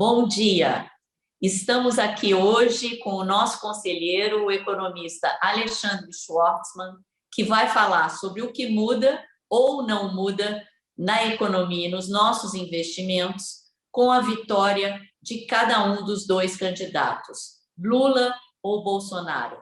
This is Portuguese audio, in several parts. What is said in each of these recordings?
Bom dia. Estamos aqui hoje com o nosso conselheiro, o economista Alexandre Schwartzman, que vai falar sobre o que muda ou não muda na economia e nos nossos investimentos com a vitória de cada um dos dois candidatos, Lula ou Bolsonaro.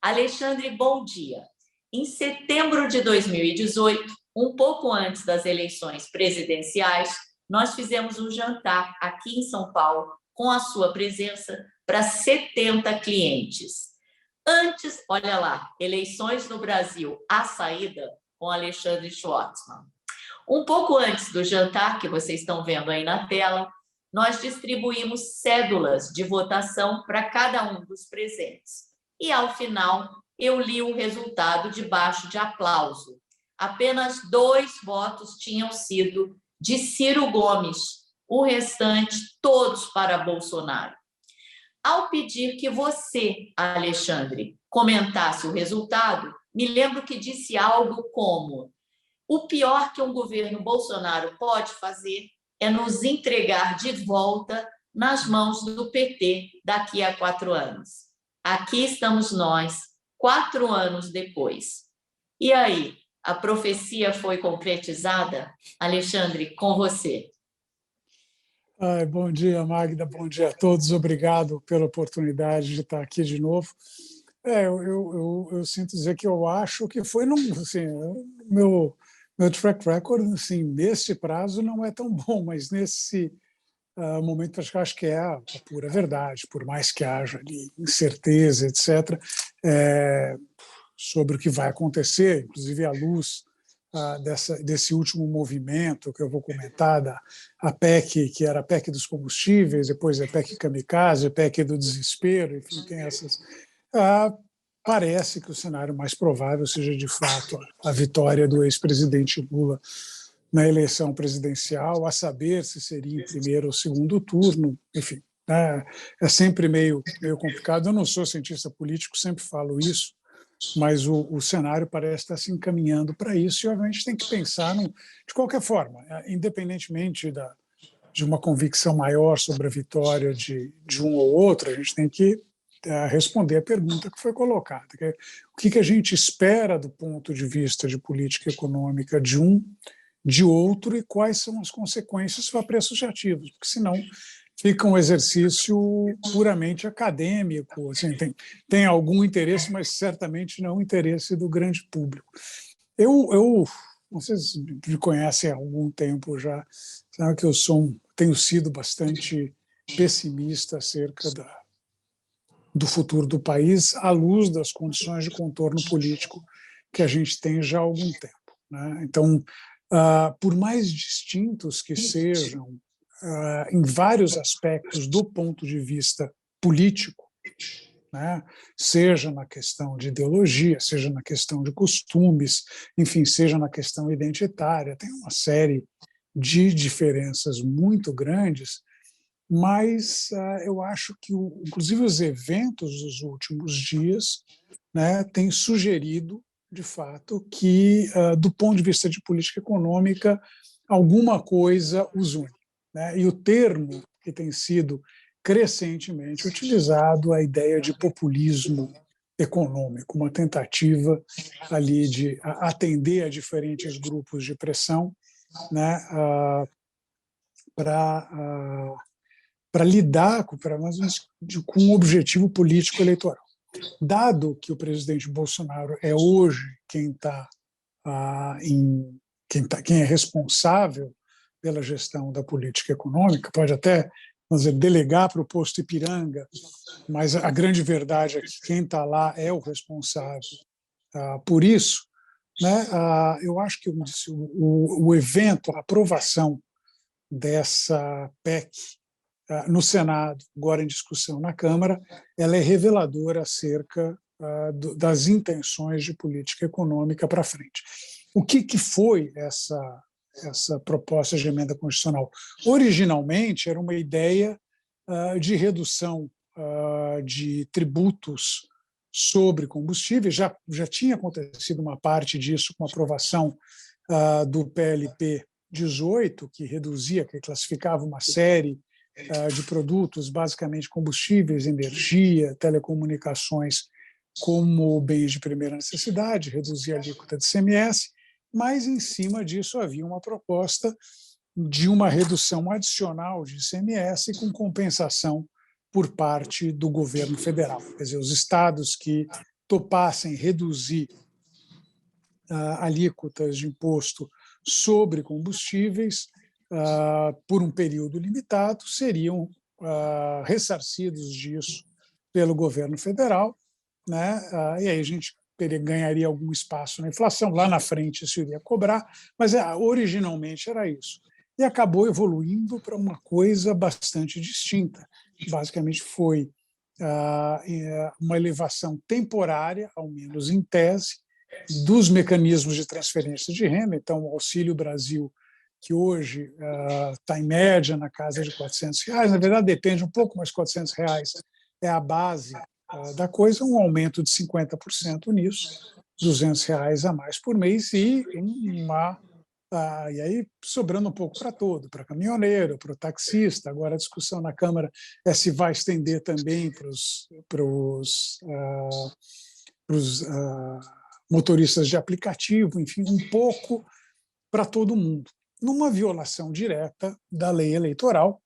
Alexandre, bom dia. Em setembro de 2018, um pouco antes das eleições presidenciais, nós fizemos um jantar aqui em São Paulo com a sua presença para 70 clientes. Antes, olha lá, eleições no Brasil, a saída com Alexandre Schwartzman. Um pouco antes do jantar, que vocês estão vendo aí na tela, nós distribuímos cédulas de votação para cada um dos presentes. E, ao final, eu li o resultado debaixo de aplauso. Apenas 2 votos tinham sido de Ciro Gomes, o restante todos para Bolsonaro. Ao pedir que você, Alexandre, comentasse o resultado, me lembro que disse algo como: o pior que um governo Bolsonaro pode fazer é nos entregar de volta nas mãos do PT daqui a 4 anos. Aqui estamos nós, 4 anos depois. E aí, a profecia foi concretizada? Alexandre, com você. Bom dia, Magda. Bom dia a todos. Obrigado pela oportunidade de estar aqui de novo. Eu sinto dizer que eu acho que foi, assim, meu track record, assim, nesse prazo não é tão bom, mas nesse momento acho que é a pura verdade, por mais que haja ali incerteza, etc., sobre o que vai acontecer, inclusive à luz desse último movimento que eu vou comentar, a PEC, que era a PEC dos combustíveis, depois a PEC kamikaze, a PEC do desespero, enfim, tem essas. Parece que o cenário mais provável seja, de fato, a vitória do ex-presidente Lula na eleição presidencial, a saber se seria em primeiro ou segundo turno, enfim. É sempre meio complicado. Eu não sou cientista político, sempre falo isso, mas o cenário parece estar se encaminhando para isso e, obviamente, tem que pensar, de qualquer forma, independentemente de uma convicção maior sobre a vitória de um ou outro, a gente tem que responder a pergunta que foi colocada, que é, o que a gente espera do ponto de vista de política econômica de um, de outro, e quais são as consequências para preços de ativos, porque senão fica um exercício puramente acadêmico, assim, tem algum interesse, mas certamente não o interesse do grande público. Vocês me conhecem há algum tempo já, sabe que tenho sido bastante pessimista acerca do futuro do país, à luz das condições de contorno político que a gente tem já há algum tempo, né? Então, por mais distintos que sejam, em vários aspectos do ponto de vista político, né? Seja na questão de ideologia, seja na questão de costumes, enfim, seja na questão identitária, tem uma série de diferenças muito grandes, mas eu acho que, inclusive, os eventos dos últimos dias, né, têm sugerido, de fato, que, do ponto de vista de política econômica, alguma coisa os une, né? E o termo que tem sido crescentemente utilizado é a ideia de populismo econômico, uma tentativa ali de atender a diferentes grupos de pressão, né, para lidar com um objetivo político eleitoral. Dado que o presidente Bolsonaro é hoje quem é responsável pela gestão da política econômica, pode até, vamos dizer, delegar para o posto Ipiranga, mas a grande verdade é que quem está lá é o responsável por isso, né? Eu acho que o evento, a aprovação dessa PEC no Senado, agora em discussão na Câmara, ela é reveladora acerca das intenções de política econômica para frente. O que foi essa proposta de emenda constitucional? Originalmente, era uma ideia de redução de tributos sobre combustíveis. Já tinha acontecido uma parte disso com a aprovação do PLP 18, que reduzia, que classificava uma série de produtos, basicamente combustíveis, energia, telecomunicações, como bens de primeira necessidade, reduzir a alíquota de ICMS, mas, em cima disso, havia uma proposta de uma redução adicional de ICMS com compensação por parte do governo federal. Quer dizer, os estados que topassem reduzir alíquotas de imposto sobre combustíveis por um período limitado seriam ressarcidos disso pelo governo federal, né? E aí a gente ganharia algum espaço na inflação, lá na frente isso iria cobrar, mas originalmente era isso. E acabou evoluindo para uma coisa bastante distinta. Basicamente foi uma elevação temporária, ao menos em tese, dos mecanismos de transferência de renda. Então, o Auxílio Brasil, que hoje está em média na casa de R$400, na verdade depende um pouco, mas R$400 é a base da coisa, um aumento de 50% nisso, R$200 a mais por mês e e aí sobrando um pouco para todo, para caminhoneiro, para o taxista. Agora a discussão na Câmara é se vai estender também para os motoristas de aplicativo, enfim, um pouco para todo mundo, numa violação direta da lei eleitoral,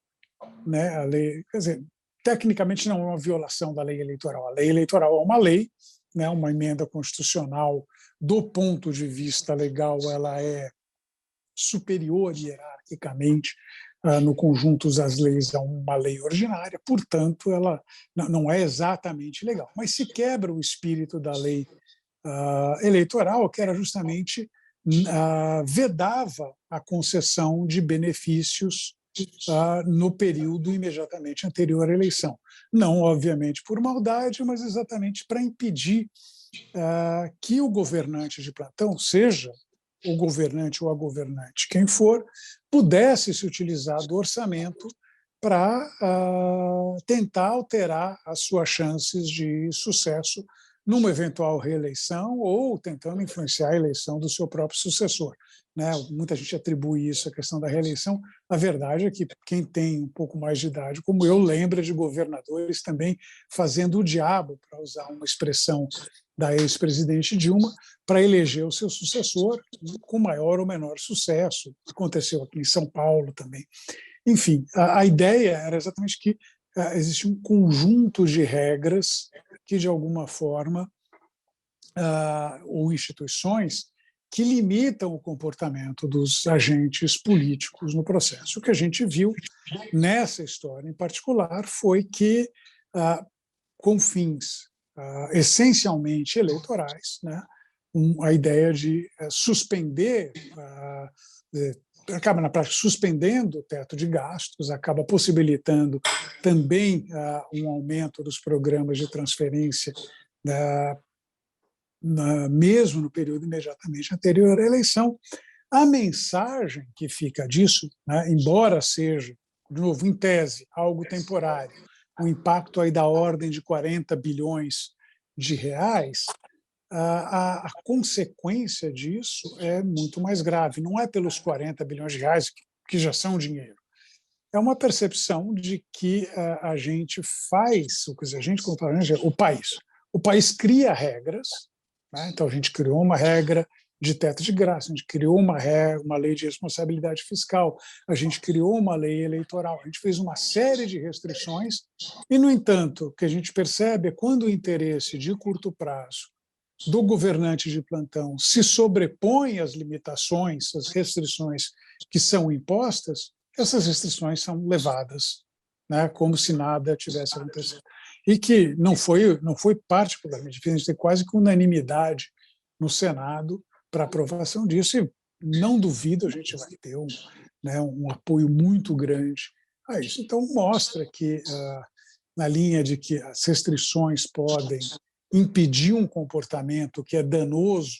né? A lei, quer dizer, tecnicamente não é uma violação da lei eleitoral. A lei eleitoral é uma lei, né? Uma emenda constitucional, do ponto de vista legal, ela é superior hierarquicamente no conjunto das leis a uma lei ordinária, portanto, ela não é exatamente legal. Mas se quebra o espírito da lei eleitoral, que era justamente vedava a concessão de benefícios no período imediatamente anterior à eleição. Não, obviamente, por maldade, mas exatamente para impedir que o governante de plantão, seja o governante ou a governante, quem for, pudesse se utilizar do orçamento para tentar alterar as suas chances de sucesso numa eventual reeleição ou tentando influenciar a eleição do seu próprio sucessor, né? Muita gente atribui isso à questão da reeleição. A verdade é que quem tem um pouco mais de idade, como eu, lembra de governadores também fazendo o diabo, para usar uma expressão da ex-presidente Dilma, para eleger o seu sucessor com maior ou menor sucesso. Aconteceu aqui em São Paulo também. Enfim, a ideia era exatamente que existe um conjunto de regras que, de alguma forma, ou instituições que limitam o comportamento dos agentes políticos no processo. O que a gente viu nessa história em particular foi que, com fins essencialmente eleitorais, né, a ideia de suspender, acaba na prática suspendendo o teto de gastos, acaba possibilitando também um aumento dos programas de transferência, mesmo no período imediatamente anterior à eleição. A mensagem que fica disso, né, embora seja, de novo, em tese, algo temporário, um impacto aí da ordem de 40 bilhões de reais, a consequência disso é muito mais grave. Não é pelos 40 bilhões de reais, que já são dinheiro. É uma percepção de que a gente faz, a gente, o país cria regras, né? Então a gente criou uma regra de teto de gasto, a gente criou uma lei de responsabilidade fiscal, a gente criou uma lei eleitoral, a gente fez uma série de restrições e, no entanto, o que a gente percebe é quando o interesse de curto prazo do governante de plantão se sobrepõe às limitações, às restrições que são impostas, essas restrições são levadas, né, como se nada tivesse acontecido. E que não foi particularmente difícil, a gente tem quase que unanimidade no Senado para aprovação disso, e não duvido a gente vai ter um apoio muito grande a isso. Então, mostra que, na linha de que as restrições podem impedir um comportamento que é danoso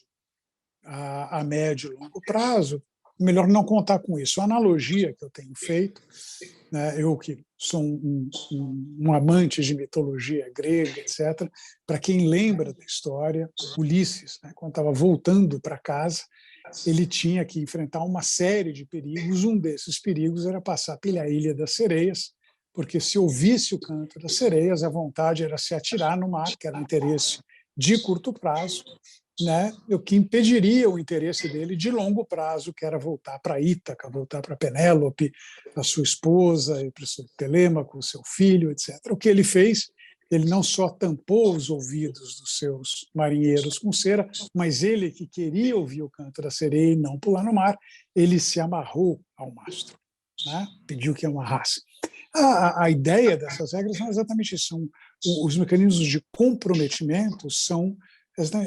a médio e longo prazo, melhor não contar com isso. A analogia que eu tenho feito, né, eu que sou um amante de mitologia grega, etc., para quem lembra da história, Ulisses, né, quando estava voltando para casa, ele tinha que enfrentar uma série de perigos. Um desses perigos era passar pela Ilha das Sereias, porque se ouvisse o canto das sereias, a vontade era se atirar no mar, que era um interesse de curto prazo, né, o que impediria o interesse dele de longo prazo, que era voltar para Ítaca, voltar para Penélope, a sua esposa, para o seu Telêmaco, o seu filho, etc. O que ele fez, ele não só tampou os ouvidos dos seus marinheiros com cera, mas ele, que queria ouvir o canto da sereia e não pular no mar, ele se amarrou ao mastro, né, pediu que amarrasse. A ideia dessas regras são exatamente isso, são os mecanismos de comprometimento, são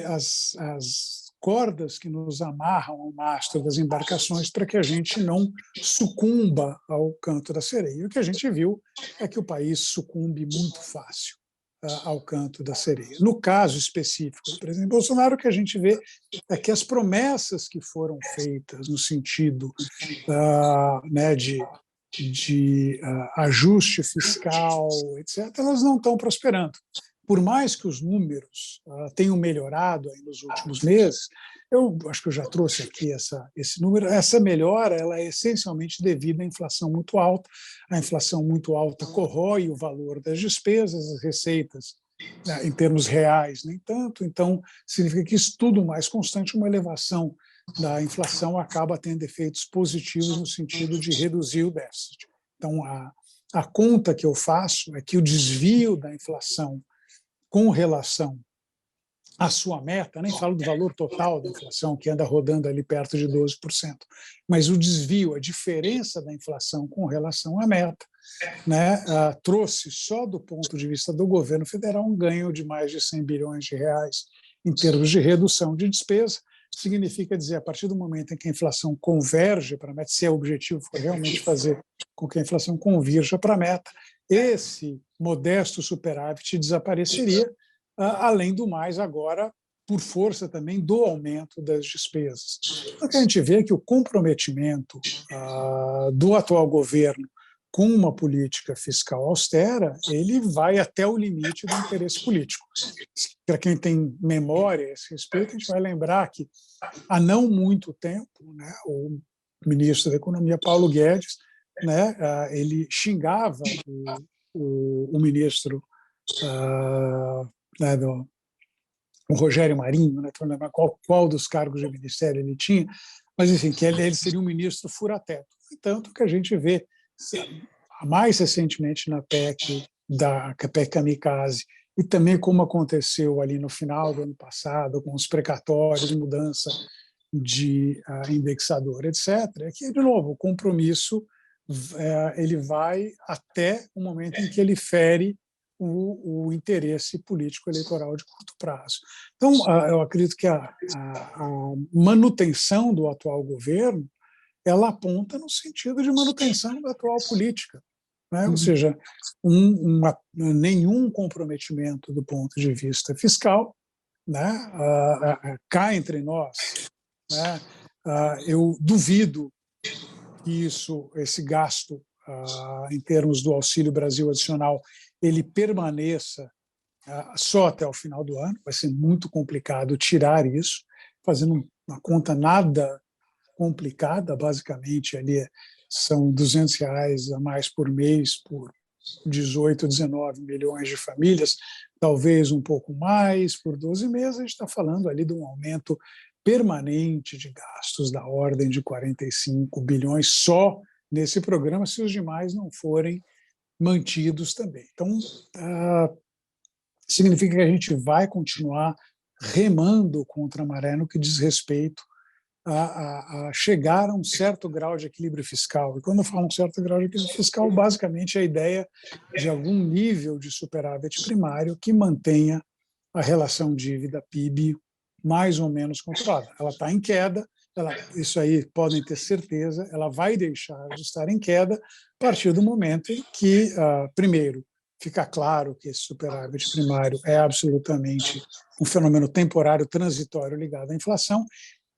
as cordas que nos amarram ao mastro das embarcações para que a gente não sucumba ao canto da sereia. O que a gente viu é que o país sucumbe muito fácil ao canto da sereia. No caso específico do presidente Bolsonaro, o que a gente vê é que as promessas que foram feitas no sentido né, de ajuste fiscal, etc., elas não estão prosperando. Por mais que os números tenham melhorado aí nos últimos meses, eu acho que eu já trouxe aqui esse número, essa melhora ela é essencialmente devida à inflação muito alta. A inflação muito alta corrói o valor das despesas, as receitas, em termos reais, nem tanto. Então, significa que isso tudo mais constante, uma elevação da inflação acaba tendo efeitos positivos no sentido de reduzir o déficit. Então, a conta que eu faço é que o desvio da inflação com relação à sua meta, nem falo do valor total da inflação, que anda rodando ali perto de 12%, mas o desvio, a diferença da inflação com relação à meta, né, trouxe, só do ponto de vista do governo federal, um ganho de mais de 100 bilhões de reais em termos de redução de despesa. Significa dizer, a partir do momento em que a inflação converge para a meta, se o objetivo for realmente fazer com que a inflação convirja para a meta, esse modesto superávit desapareceria, além do mais, agora, por força também do aumento das despesas. Então, o que a gente vê é que o comprometimento do atual governo com uma política fiscal austera, ele vai até o limite do interesse político. Para quem tem memória a esse respeito, a gente vai lembrar que, há não muito tempo, né, o ministro da Economia, Paulo Guedes, né, ele xingava o ministro né, o Rogério Marinho, né, não lembro qual dos cargos de ministério ele tinha, mas, enfim, que ele seria um ministro fura-teto. Tanto que a gente vê, mais recentemente na PEC, PEC Kamikaze, e também como aconteceu ali no final do ano passado, com os precatórios, mudança de indexador, etc., é que, de novo, o compromisso ele vai até o momento em que ele fere o interesse político-eleitoral de curto prazo. Então, eu acredito que a manutenção do atual governo ela aponta no sentido de manutenção da atual política, né? Ou seja, nenhum comprometimento do ponto de vista fiscal, né? Cá entre nós, né? Eu duvido que esse gasto, em termos do Auxílio Brasil adicional, ele permaneça só até o final do ano. Vai ser muito complicado tirar isso, fazendo uma conta nada complicada, basicamente ali são R$200 a mais por mês por 18, 19 milhões de famílias, talvez um pouco mais por 12 meses, a gente está falando ali de um aumento permanente de gastos da ordem de 45 bilhões só nesse programa, se os demais não forem mantidos também. Então, significa que a gente vai continuar remando contra a maré no que diz respeito a chegar a um certo grau de equilíbrio fiscal. E quando eu falo um certo grau de equilíbrio fiscal, basicamente é a ideia de algum nível de superávit primário que mantenha a relação dívida-PIB mais ou menos controlada. Ela está em queda, isso aí podem ter certeza, ela vai deixar de estar em queda a partir do momento em que, primeiro, fica claro que esse superávit primário é absolutamente um fenômeno temporário, transitório ligado à inflação,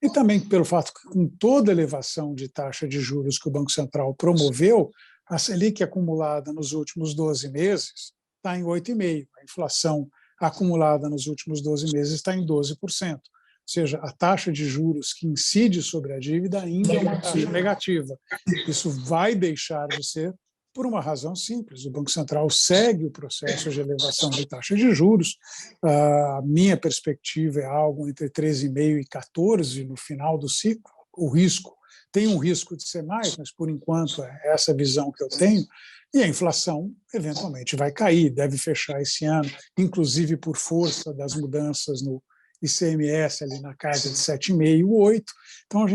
e também pelo fato que, com toda a elevação de taxa de juros que o Banco Central promoveu, a Selic acumulada nos últimos 12 meses está em 8,5%. A inflação acumulada nos últimos 12 meses está em 12%. Ou seja, a taxa de juros que incide sobre a dívida ainda é uma taxa negativa. Isso vai deixar de ser por uma razão simples: o Banco Central segue o processo de elevação de taxa de juros. A minha perspectiva é algo entre 13,5% e 14% no final do ciclo. O risco tem um risco de ser mais, mas por enquanto é essa visão que eu tenho. E a inflação eventualmente vai cair, deve fechar esse ano, inclusive por força das mudanças no ICMS ali na casa de 7,5%, 8%. Então,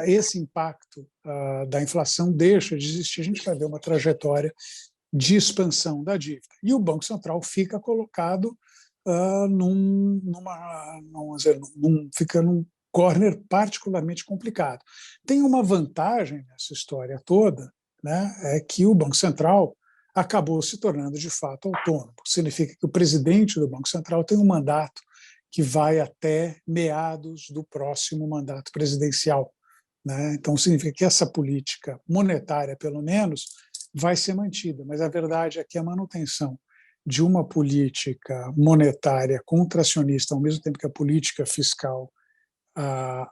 esse impacto da inflação deixa de existir, a gente vai ver uma trajetória de expansão da dívida. E o Banco Central fica colocado fica num corner particularmente complicado. Tem uma vantagem nessa história toda, né, é que o Banco Central acabou se tornando de fato autônomo. Significa que o presidente do Banco Central tem um mandato que vai até meados do próximo mandato presidencial, né? Então, significa que essa política monetária, pelo menos, vai ser mantida. Mas a verdade é que a manutenção de uma política monetária contracionista, ao mesmo tempo que a política fiscal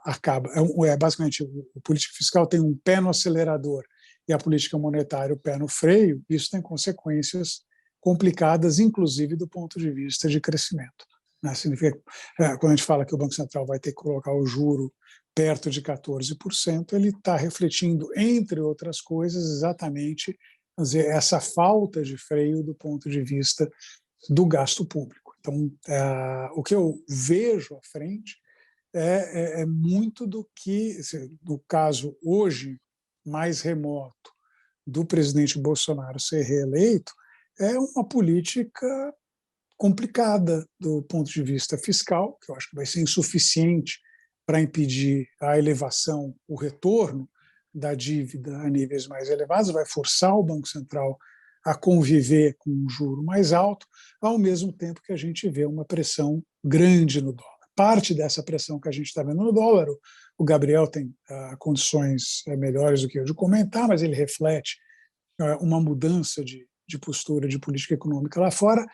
acaba... basicamente, a política fiscal tem um pé no acelerador e a política monetária o pé no freio. Isso tem consequências complicadas, inclusive do ponto de vista de crescimento. Significa, quando a gente fala que o Banco Central vai ter que colocar o juro perto de 14%, ele está refletindo, entre outras coisas, exatamente essa falta de freio do ponto de vista do gasto público. Então, o que eu vejo à frente é muito do que, no caso hoje mais remoto do presidente Bolsonaro ser reeleito, é uma política complicada do ponto de vista fiscal, que eu acho que vai ser insuficiente para impedir a elevação, o retorno da dívida a níveis mais elevados, vai forçar o Banco Central a conviver com um juro mais alto, ao mesmo tempo que a gente vê uma pressão grande no dólar. Parte dessa pressão que a gente está vendo no dólar, o Gabriel tem condições melhores do que eu de comentar, mas ele reflete uma mudança de postura de política econômica lá fora,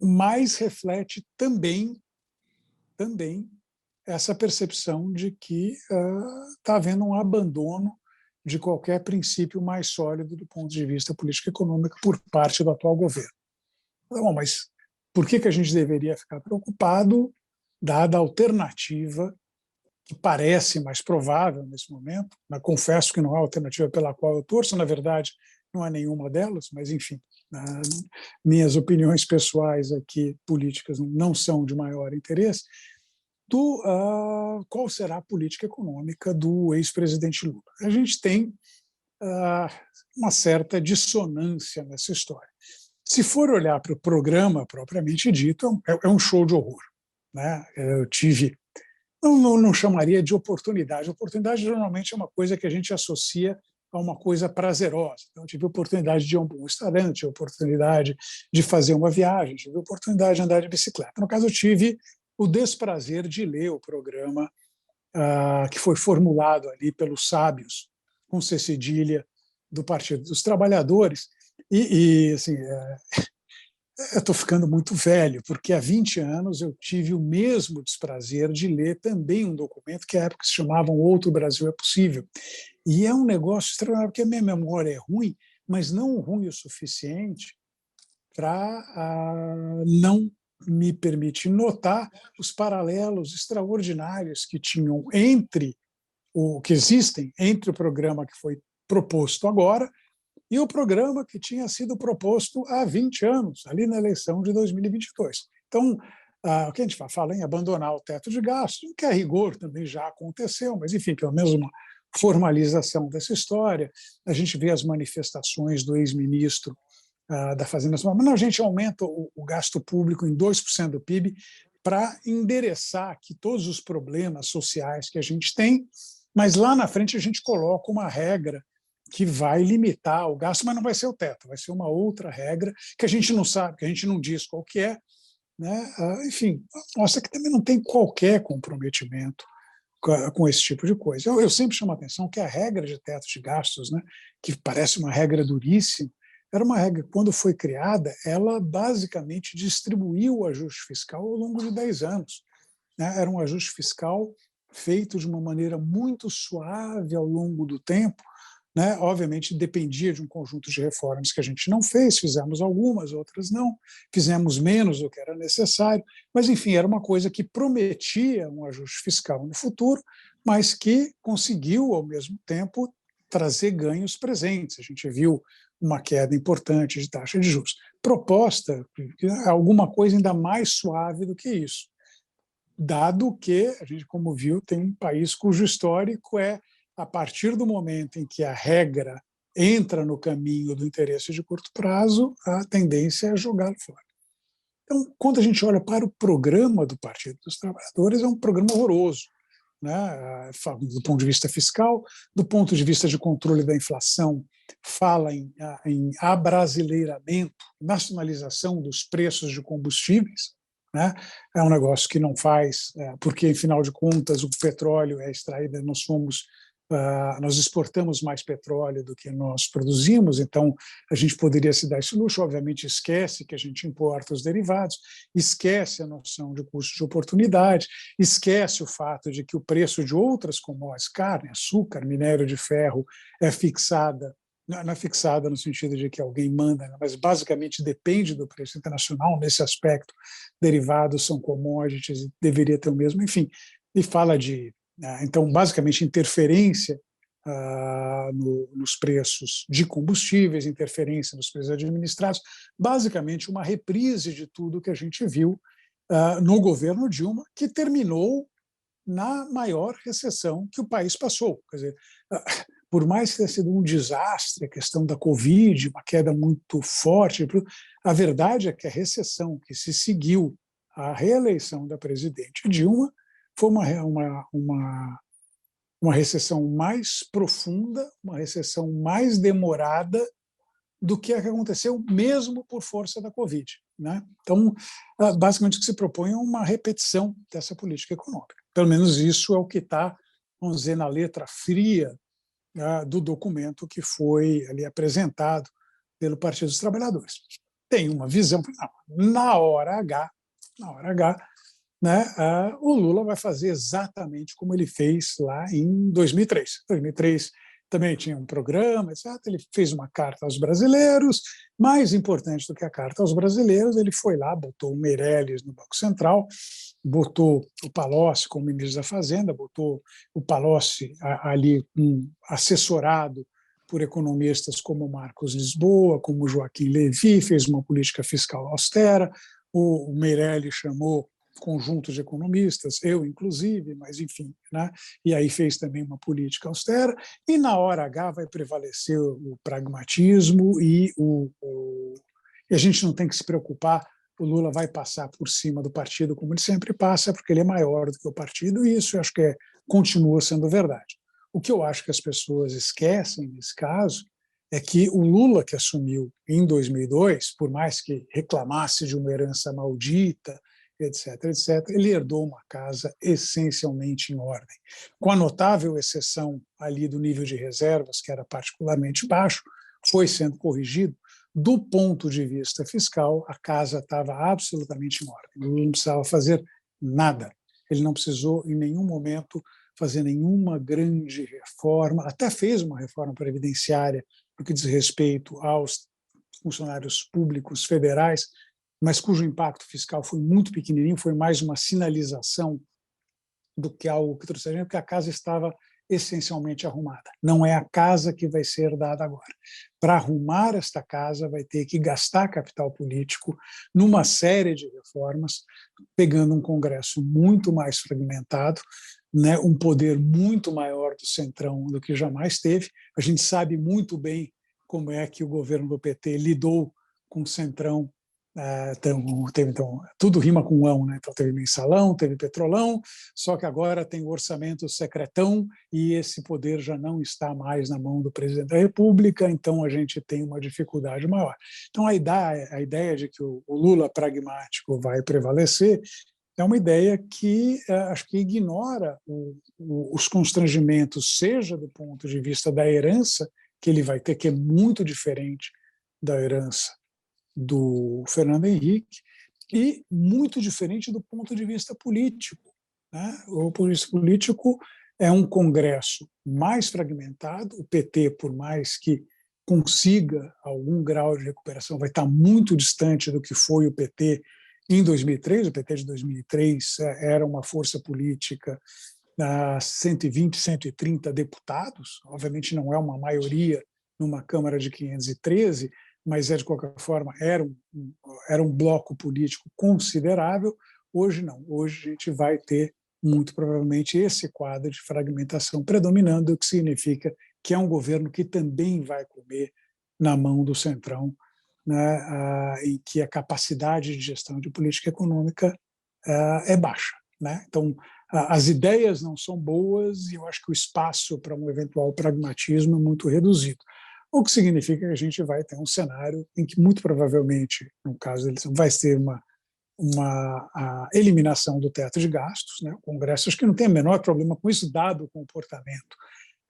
mas reflete também essa percepção de que está havendo um abandono de qualquer princípio mais sólido do ponto de vista político econômico por parte do atual governo. Bom, mas por que a gente deveria ficar preocupado, dada a alternativa que parece mais provável nesse momento? Eu confesso que não há alternativa pela qual eu torço, na verdade, não há nenhuma delas, mas, enfim, minhas opiniões pessoais aqui, políticas, não são de maior interesse. Qual será a política econômica do ex-presidente Lula? A gente tem uma certa dissonância nessa história. Se for olhar para o programa propriamente dito, é um show de horror, né? Eu tive... Não chamaria de oportunidade. Oportunidade, geralmente, é uma coisa que a gente associa a uma coisa prazerosa. Então, eu tive a oportunidade de ir a um restaurante, tive a oportunidade de fazer uma viagem, tive a oportunidade de andar de bicicleta. No caso, eu tive o desprazer de ler o programa que foi formulado ali pelos sábios, com C cedilha, do Partido dos Trabalhadores. Assim, eu estou ficando muito velho, porque há 20 anos eu tive o mesmo desprazer de ler também um documento que à época se chamava Outro Brasil é Possível. E é um negócio extraordinário, porque a minha memória é ruim, mas não ruim o suficiente para não me permitir notar os paralelos extraordinários que tinham que existem entre o programa que foi proposto agora e o programa que tinha sido proposto há 20 anos, ali na eleição de 2022. Então, o que a gente fala em abandonar o teto de gastos, que a rigor também já aconteceu, mas, enfim, pelo menos uma formalização dessa história. A gente vê as manifestações do ex-ministro da Fazenda, mas não, a gente aumenta o gasto público em 2% do PIB para endereçar aqui todos os problemas sociais que a gente tem, mas lá na frente a gente coloca uma regra que vai limitar o gasto, mas não vai ser o teto, vai ser uma outra regra que a gente não sabe, que a gente não diz qual que é, né? Enfim, mostra que também não tem qualquer comprometimento com esse tipo de coisa. Eu sempre chamo a atenção que a regra de teto de gastos, né, que parece uma regra duríssima, era uma regra, quando foi criada, ela basicamente distribuiu o ajuste fiscal ao longo de 10 anos. Né? Era um ajuste fiscal feito de uma maneira muito suave ao longo do tempo, né? Obviamente, dependia de um conjunto de reformas que a gente não fez, fizemos algumas, outras não, fizemos menos do que era necessário, mas, enfim, era uma coisa que prometia um ajuste fiscal no futuro, mas que conseguiu, ao mesmo tempo, trazer ganhos presentes. A gente viu uma queda importante de taxa de juros. Proposta, alguma coisa ainda mais suave do que isso, dado que, a gente, como viu, tem um país cujo histórico é, a partir do momento em que a regra entra no caminho do interesse de curto prazo, a tendência é jogá-lo fora. Então, quando a gente olha para o programa do Partido dos Trabalhadores, é um programa horroroso, né? Do ponto de vista fiscal, do ponto de vista de controle da inflação, fala em abrasileiramento, nacionalização dos preços de combustíveis, né? É um negócio que não faz, porque, afinal de contas, o petróleo é extraído, nós exportamos mais petróleo do que nós produzimos, então a gente poderia se dar esse luxo. Obviamente, esquece que a gente importa os derivados, esquece a noção de custo de oportunidade, esquece o fato de que o preço de outras commodities, carne, açúcar, minério de ferro, é fixada. Não é fixada no sentido de que alguém manda, mas basicamente depende do preço internacional. Nesse aspecto, derivados são commodities e deveria ter o mesmo, enfim, e fala de, então, basicamente, interferência nos preços de combustíveis, interferência nos preços administrados, basicamente uma reprise de tudo que a gente viu no governo Dilma, que terminou na maior recessão que o país passou. Quer dizer, por mais que tenha sido um desastre a questão da Covid, uma queda muito forte, a verdade é que a recessão que se seguiu à reeleição da presidente Dilma foi uma recessão mais profunda, uma recessão mais demorada do que a que aconteceu mesmo por força da Covid, né? Então, basicamente, o que se propõe é uma repetição dessa política econômica. Pelo menos isso é o que está, vamos dizer, na letra fria do documento que foi ali apresentado pelo Partido dos Trabalhadores. Tem uma visão, na hora H, né, o Lula vai fazer exatamente como ele fez lá em 2003. 2003 também tinha um programa, etc. Ele fez uma carta aos brasileiros. Mais importante do que a carta aos brasileiros, ele foi lá, botou o Meirelles no Banco Central, botou o Palocci como ministro da Fazenda, botou o Palocci ali assessorado por economistas como Marcos Lisboa, como Joaquim Levy, fez uma política fiscal austera. O Meirelles chamou conjuntos de economistas, eu inclusive, mas enfim, né? E aí fez também uma política austera, e na hora H vai prevalecer o pragmatismo e a gente não tem que se preocupar, o Lula vai passar por cima do partido como ele sempre passa, porque ele é maior do que o partido, e isso eu acho que continua sendo verdade. O que eu acho que as pessoas esquecem nesse caso é que o Lula, que assumiu em 2002, por mais que reclamasse de uma herança maldita, etc., etc., ele herdou uma casa essencialmente em ordem, com a notável exceção ali do nível de reservas, que era particularmente baixo, foi sendo corrigido. Do ponto de vista fiscal, a casa estava absolutamente em ordem. Ele não precisava fazer nada. Ele não precisou, em nenhum momento, fazer nenhuma grande reforma, até fez uma reforma previdenciária no que diz respeito aos funcionários públicos federais, mas cujo impacto fiscal foi muito pequenininho, foi mais uma sinalização do que algo que trouxe a gente, porque a casa estava essencialmente arrumada. Não é a casa que vai ser dada agora. Para arrumar esta casa, vai ter que gastar capital político numa série de reformas, pegando um Congresso muito mais fragmentado, né, um poder muito maior do Centrão do que jamais teve. A gente sabe muito bem como é que o governo do PT lidou com o Centrão. Então, tudo rima com ão, né? Então teve mensalão, teve petrolão, só que agora tem o orçamento secretão e esse poder já não está mais na mão do presidente da República, então a gente tem uma dificuldade maior. Então a ideia de que o Lula pragmático vai prevalecer é uma ideia que acho que ignora os constrangimentos, seja do ponto de vista da herança que ele vai ter, que é muito diferente da herança do Fernando Henrique, e muito diferente do ponto de vista político, né? O ponto de vista político é um Congresso mais fragmentado. O PT, por mais que consiga algum grau de recuperação, vai estar muito distante do que foi o PT em 2003. O PT de 2003 era uma força política, 120, 130 deputados, obviamente não é uma maioria numa Câmara de 513, mas, de qualquer forma, era um bloco político considerável. Hoje não, hoje a gente vai ter, muito provavelmente, esse quadro de fragmentação predominando, o que significa que é um governo que também vai comer na mão do Centrão, né, em que a capacidade de gestão de política econômica é baixa, né? Então, as ideias não são boas e eu acho que o espaço para um eventual pragmatismo é muito reduzido, o que significa que a gente vai ter um cenário em que, muito provavelmente, no caso da eleição, vai ter a eliminação do teto de gastos, né? O Congresso acho que não tem o menor problema com isso, dado o comportamento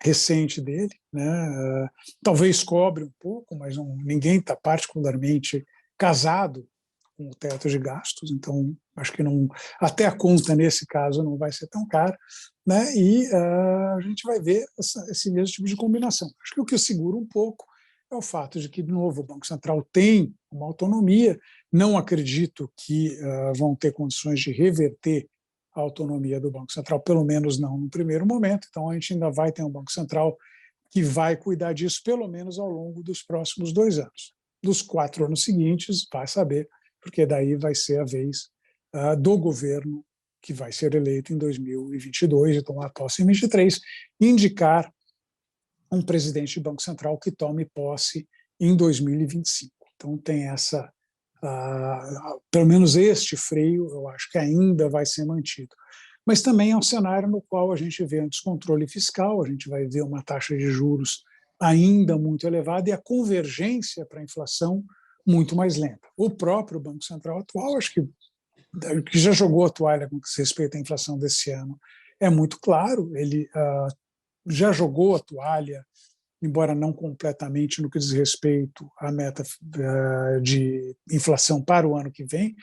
recente dele, né? Talvez cobre um pouco, mas ninguém está particularmente casado com o teto de gastos, então acho que não, até a conta nesse caso não vai ser tão cara, né? E a gente vai ver esse mesmo tipo de combinação. Acho que o que segura um pouco é o fato de que, de novo, o Banco Central tem uma autonomia. Não acredito que vão ter condições de reverter a autonomia do Banco Central, pelo menos não no primeiro momento. Então, a gente ainda vai ter um Banco Central que vai cuidar disso, pelo menos ao longo dos próximos 2 anos. Dos 4 anos seguintes, vai saber, porque daí vai ser a vez do governo que vai ser eleito em 2022, então a posse em 2023, indicar um presidente de Banco Central que tome posse em 2025. Então tem pelo menos este freio, eu acho que ainda vai ser mantido. Mas também é um cenário no qual a gente vê um descontrole fiscal, a gente vai ver uma taxa de juros ainda muito elevada e a convergência para a inflação muito mais lenta. O próprio Banco Central atual, acho que já jogou a toalha com respeito à inflação desse ano, é muito claro, ele já jogou a toalha, embora não completamente no que diz respeito à meta de inflação para o ano que vem.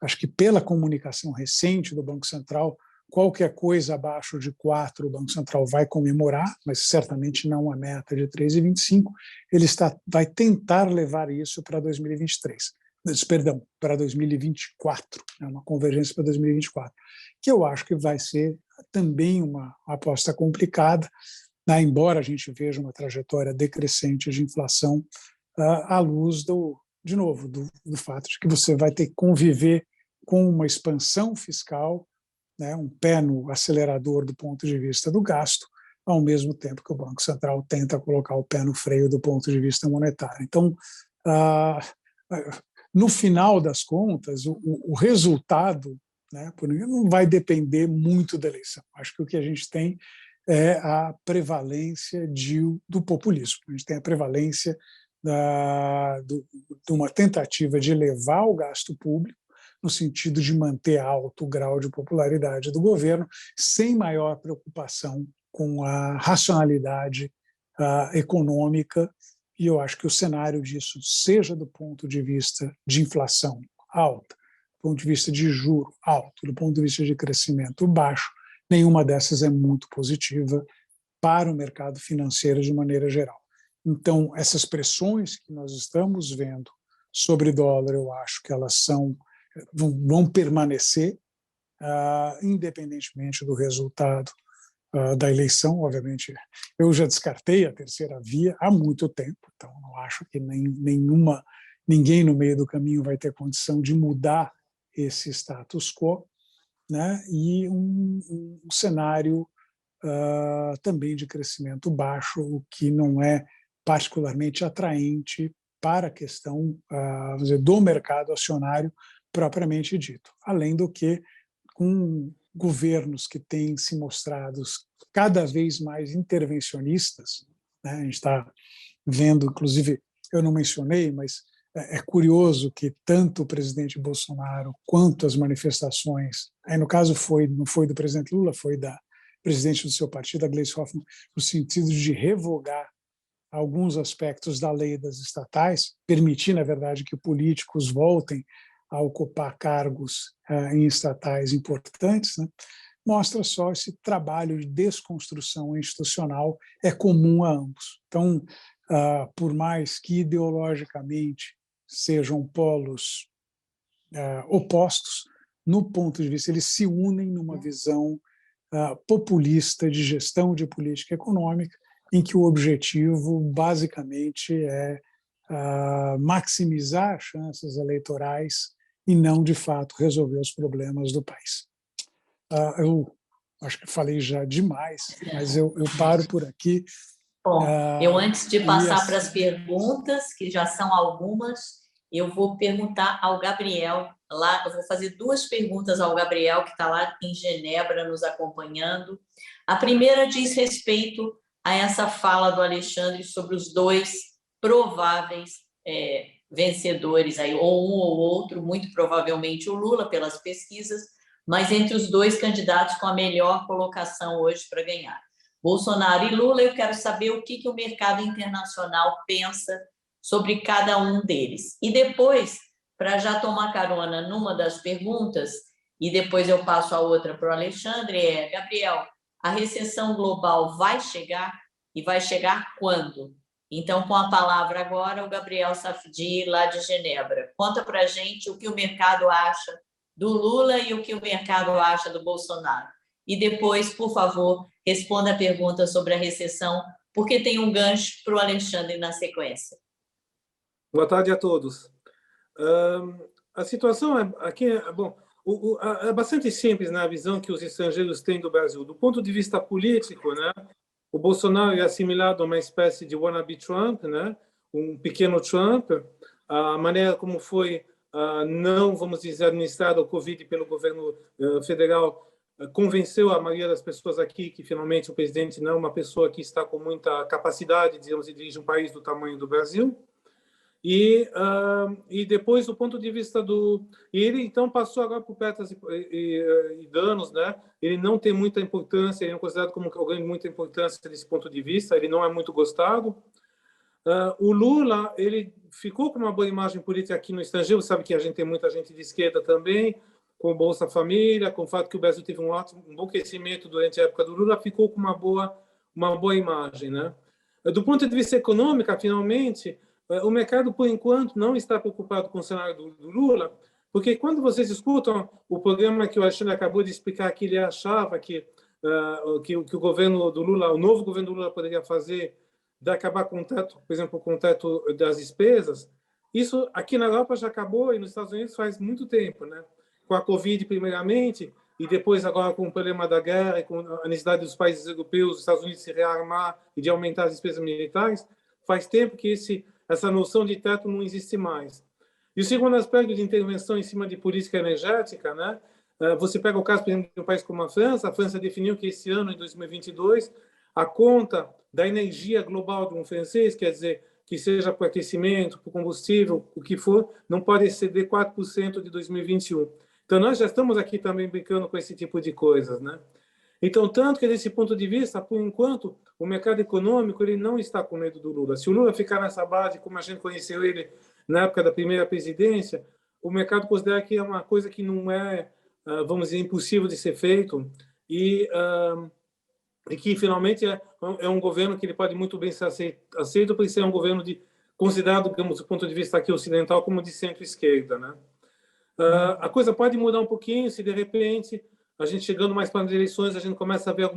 Acho que pela comunicação recente do Banco Central, qualquer coisa abaixo de 4 o Banco Central vai comemorar, mas certamente não a meta de 3,25. Ele vai tentar levar isso para 2023. Perdão, para 2024, uma convergência para 2024, que eu acho que vai ser também uma aposta complicada, embora a gente veja uma trajetória decrescente de inflação à luz, de novo, do fato de que você vai ter que conviver com uma expansão fiscal, né, um pé no acelerador do ponto de vista do gasto, ao mesmo tempo que o Banco Central tenta colocar o pé no freio do ponto de vista monetário. Então, no final das contas, o resultado, né, não vai depender muito da eleição. Acho que o que a gente tem é a prevalência do populismo. A gente tem a prevalência de uma tentativa de elevar o gasto público, no sentido de manter alto o grau de popularidade do governo, sem maior preocupação com a racionalidade econômica. E eu acho que o cenário disso, seja do ponto de vista de inflação alta, do ponto de vista de juro alto, do ponto de vista de crescimento baixo, nenhuma dessas é muito positiva para o mercado financeiro de maneira geral. Então, essas pressões que nós estamos vendo sobre dólar, eu acho que elas vão permanecer, independentemente do resultado da eleição. Obviamente, eu já descartei a terceira via há muito tempo, então não acho que ninguém no meio do caminho vai ter condição de mudar esse status quo, né? E um cenário também de crescimento baixo, o que não é particularmente atraente para a questão vamos dizer, do mercado acionário propriamente dito. Além do que, com governos que têm se mostrado cada vez mais intervencionistas, né? A gente está vendo, inclusive, eu não mencionei, mas é curioso que tanto o presidente Bolsonaro quanto as manifestações, aí no caso não foi do presidente Lula, foi da presidente do seu partido, a Gleisi Hoffmann, no sentido de revogar alguns aspectos da lei das estatais, permitir, na verdade, que políticos voltem a ocupar cargos em estatais importantes, né? mostra só esse trabalho de desconstrução institucional é comum a ambos. Então, por mais que ideologicamente sejam polos opostos, no ponto de vista, eles se unem numa visão populista de gestão de política econômica, em que o objetivo, basicamente, é maximizar chances eleitorais e não, de fato, resolver os problemas do país. Eu acho que falei já demais, mas eu paro por aqui. Bom, eu antes de passar para as perguntas, que já são algumas, eu vou perguntar ao Gabriel, eu vou fazer 2 perguntas ao Gabriel, que está lá em Genebra nos acompanhando. A primeira diz respeito a essa fala do Alexandre sobre os 2 prováveis vencedores, aí, ou um ou outro, muito provavelmente o Lula, pelas pesquisas, mas entre os 2 candidatos com a melhor colocação hoje para ganhar. Bolsonaro e Lula, eu quero saber o que o mercado internacional pensa sobre cada um deles. E depois, para já tomar carona numa das perguntas, e depois eu passo a outra para o Alexandre, Gabriel, a recessão global vai chegar? E vai chegar quando? Então, com a palavra agora, o Gabriel Safdie, lá de Genebra. Conta para a gente o que o mercado acha do Lula e o que o mercado acha do Bolsonaro. E depois, por favor, responda a pergunta sobre a recessão, porque tem um gancho para o Alexandre na sequência. Boa tarde a todos. A situação aqui é bastante simples na visão que os estrangeiros têm do Brasil. Do ponto de vista político, né, o Bolsonaro é assimilado a uma espécie de wannabe Trump, né, um pequeno Trump. A maneira como foi não, vamos dizer, administrado o Covid pelo governo federal convenceu a maioria das pessoas aqui que finalmente o presidente não é uma pessoa que está com muita capacidade, digamos, de dirigir um país do tamanho do Brasil. E depois, do ponto de vista do... E ele, então, passou agora por perdas e danos, né? Ele não tem muita importância, ele é considerado como alguém de muita importância desse ponto de vista, ele não é muito gostado. O Lula, ele ficou com uma boa imagem política aqui no estrangeiro, sabe que a gente tem muita gente de esquerda também, com o Bolsa Família, com o fato que o Brasil teve um bom crescimento durante a época do Lula, ficou com uma boa imagem, né? Do ponto de vista econômico, finalmente, o mercado, por enquanto, não está preocupado com o cenário do Lula, porque quando vocês escutam o programa que o Alexandre acabou de explicar, que ele achava que o governo do Lula, o novo governo do Lula poderia fazer, de acabar com o teto, por exemplo, com o teto das despesas, isso aqui na Europa já acabou e nos Estados Unidos faz muito tempo, né? Com a Covid, primeiramente, e depois agora com o problema da guerra e com a necessidade dos países europeus, dos Estados Unidos se rearmar e de aumentar as despesas militares, faz tempo que essa noção de teto não existe mais. E o segundo aspecto de intervenção em cima de política energética, né? Você pega o caso, por exemplo, de um país como a França definiu que esse ano, em 2022, a conta da energia global de um francês, quer dizer, que seja para aquecimento, para combustível, o que for, não pode exceder 4% de 2021. Então, nós já estamos aqui também brincando com esse tipo de coisas, né? Então, tanto que, desse ponto de vista, por enquanto, o mercado econômico ele não está com medo do Lula. Se o Lula ficar nessa base, como a gente conheceu ele na época da primeira presidência, o mercado considera que é uma coisa que não é, vamos dizer, impossível de ser feito e que, finalmente, é um governo que ele pode muito bem ser aceito por ser um governo considerado, digamos, do ponto de vista aqui ocidental, como de centro-esquerda, né? A coisa pode mudar um pouquinho se, de repente, a gente chegando mais para as eleições, a gente começa a ver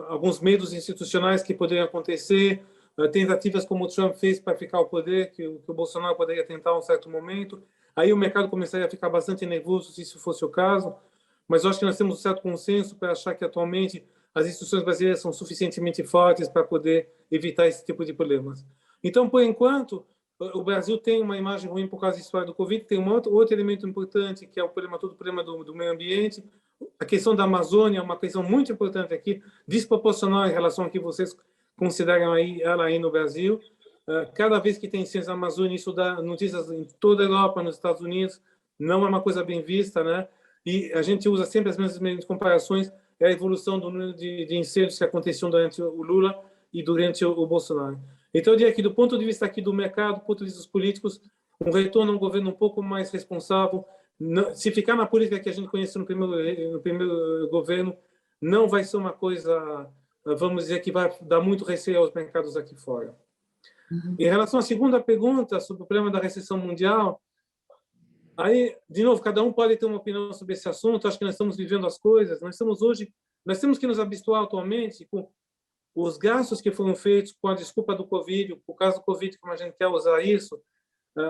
alguns medos institucionais que poderiam acontecer, tentativas como o Trump fez para ficar ao poder, que o Bolsonaro poderia tentar em um certo momento. Aí o mercado começaria a ficar bastante nervoso se isso fosse o caso. Mas eu acho que nós temos um certo consenso para achar que, atualmente, as instituições brasileiras são suficientemente fortes para poder evitar esse tipo de problemas. Então, por enquanto, o Brasil tem uma imagem ruim por causa da história do Covid, tem um outro elemento importante, que é o problema do meio ambiente. A questão da Amazônia é uma questão muito importante aqui, desproporcional em relação ao que vocês consideram ela aí no Brasil. Cada vez que tem incêndios na Amazônia, isso dá notícias em toda a Europa, nos Estados Unidos, não é uma coisa bem vista, né? E a gente usa sempre as mesmas comparações, é a evolução do número de incêndios que aconteciam durante o Lula e durante o Bolsonaro. Então, eu diria que, do ponto de vista aqui do mercado, do ponto de vista dos políticos, um retorno a um governo um pouco mais responsável, Se ficar na política que a gente conhece no primeiro governo, não vai ser uma coisa, vamos dizer, que vai dar muito receio aos mercados aqui fora. Em relação à segunda pergunta, sobre o problema da recessão mundial, aí, de novo, cada um pode ter uma opinião sobre esse assunto. Acho que nós estamos vivendo as coisas. Nós temos que nos habituar atualmente com os gastos que foram feitos com a desculpa do Covid, por causa do Covid, como a gente quer usar isso.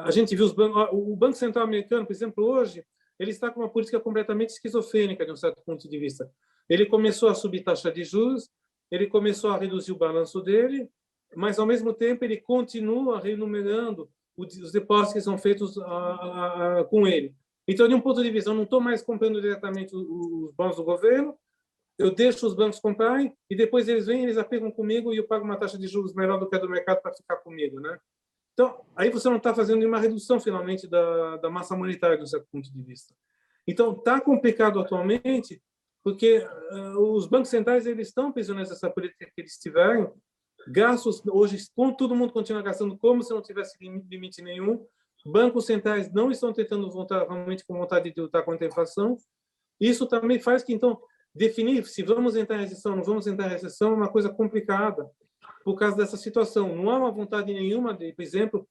A gente viu o Banco Central americano, por exemplo, hoje, ele está com uma política completamente esquizofrênica, de um certo ponto de vista. Ele começou a subir taxa de juros, ele começou a reduzir o balanço dele, mas, ao mesmo tempo, ele continua remunerando os depósitos que são feitos com ele. Então, de um ponto de vista, eu não estou mais comprando diretamente os bons do governo, eu deixo os bancos comprarem e depois eles vêm, eles aplicam comigo e eu pago uma taxa de juros melhor do que a do mercado para ficar comigo, né? Então, aí você não está fazendo nenhuma redução, finalmente, da massa monetária, do certo ponto de vista. Então, está complicado atualmente, porque os bancos centrais eles estão prisioneiros dessa política que eles tiveram. Gastos, hoje, todo mundo continua gastando como se não tivesse limite nenhum. Bancos centrais não estão tentando voltar realmente com vontade de lutar contra a inflação. Isso também faz que, então, definir se vamos entrar em recessão ou não vamos entrar em recessão é uma coisa complicada por causa dessa situação. Não há uma vontade nenhuma, por exemplo,